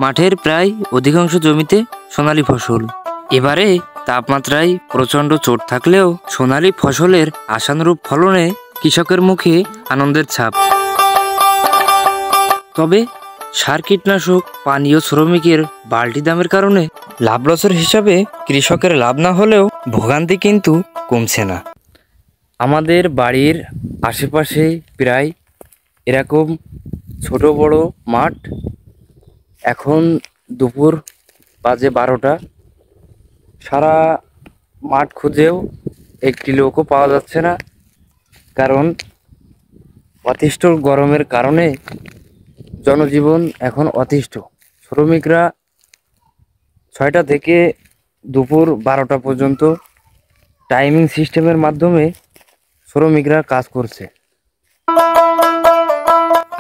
মাঠের প্রায় অধিকাংশ জমিতে সোনালী ফসল। এবারে তাপমাত্রায় প্রচণ্ড চোট থাকলেও সোনালী ফসলের আশানুরূপ ফলনে কৃষকের মুখে আনন্দের ছাপ। তবে সার, কীটনাশক, পানি ও শ্রমিকের বাড়তি দামের কারণে লাভ লসের হিসাবে কৃষকের লাভ না হলেও ভোগান্তি কিন্তু কমছে না। আমাদের বাড়ির আশেপাশে প্রায় এরকম ছোট বড় মাঠ। এখন দুপুর বাজে 12টা। সারা মাঠ খুঁজেও একটি লোকও পাওয়া যাচ্ছে না, কারণ অতিষ্ঠ গরমের কারণে জনজীবন এখন অতিষ্ঠ। শ্রমিকরা 6টা থেকে দুপুর 12টা পর্যন্ত টাইমিং সিস্টেমের মাধ্যমে শ্রমিকরা কাজ করছে।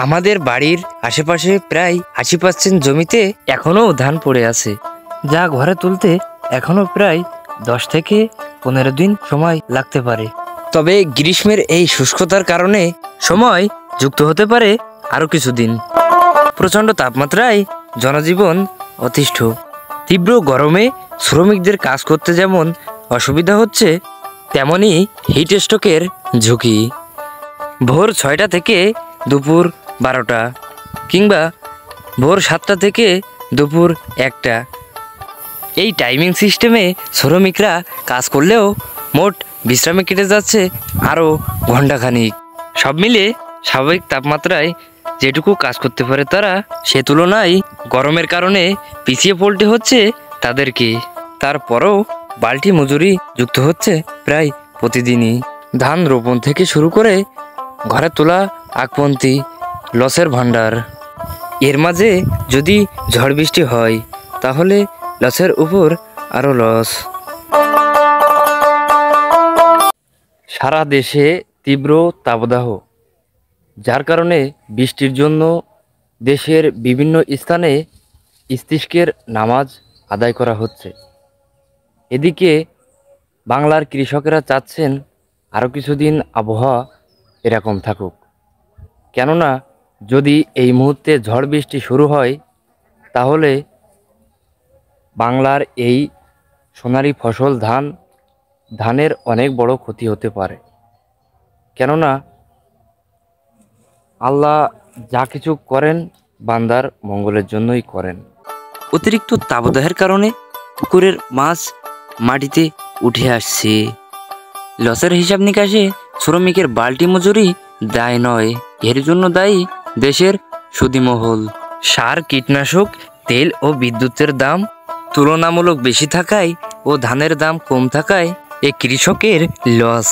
আমাদের বাড়ির আশেপাশে প্রায় 80% জমিতে এখনও ধান পড়ে আছে, যা ঘরে তুলতে এখনও প্রায় 10 থেকে 15 দিন সময় লাগতে পারে। তবে গ্রীষ্মের এই শুষ্কতার কারণে সময় যুক্ত হতে পারে আরও কিছুদিন। প্রচণ্ড তাপমাত্রায় জনজীবন অতিষ্ঠ। তীব্র গরমে শ্রমিকদের কাজ করতে যেমন অসুবিধা হচ্ছে, তেমনই হিট স্ট্রোকের ঝুঁকি। ভোর 6টা থেকে দুপুর 12টা কিংবা ভোর 7টা থেকে দুপুর 1টা, এই টাইমিং সিস্টেমে শ্রমিকরা কাজ করলেও মোট বিশ্রামে কেটে যাচ্ছে আরও ঘণ্টাখানিক। সব মিলে স্বাভাবিক তাপমাত্রায় যেটুকু কাজ করতে পারে তারা, সে তুলনায় গরমের কারণে পিছিয়ে পড়তে হচ্ছে তাদেরকে। তারপরও বাড়তি মজুরি যুক্ত হচ্ছে প্রায় প্রতিদিনই। ধান রোপণ থেকে শুরু করে ঘরে তোলা আগপন্থী লসের ভাণ্ডার। এর মাঝে যদি ঝড় বৃষ্টি হয় তাহলে লসের উপর আরও লস। সারা দেশে তীব্র তাপদাহ, যার কারণে বৃষ্টির জন্য দেশের বিভিন্ন স্থানে ইস্তিস্কের নামাজ আদায় করা হচ্ছে। এদিকে বাংলার কৃষকেরা চাচ্ছেন আরও কিছুদিন আবহাওয়া এরকম থাকুক, কেননা যদি এই মুহূর্তে ঝড় বৃষ্টি শুরু হয় তাহলে বাংলার এই সোনালী ফসল ধানের অনেক বড় ক্ষতি হতে পারে। কেননা আল্লাহ যা কিছু করেন বান্দার মঙ্গলের জন্যই করেন। অতিরিক্ত তাপদাহের কারণে পুকুরের মাছ মাটিতে উঠে আসছে। লসের হিসাব নিকাশে শ্রমিকের বাড়তি মজুরি দায় নয়, এর জন্য দায়ী দেশের সুদিমহল। সার, কীটনাশক, তেল ও বিদ্যুতের দাম তুলনামূলক বেশি থাকায় ও ধানের দাম কম থাকায় এ কৃষকের লস।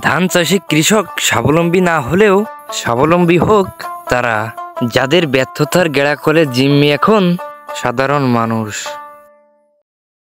ধান চাষে কৃষক স্বাবলম্বী না হলেও স্বাবলম্বী হোক তারা, যাদের ব্যর্থতার গেড়াকলে জিম্মি এখন সাধারণ মানুষ।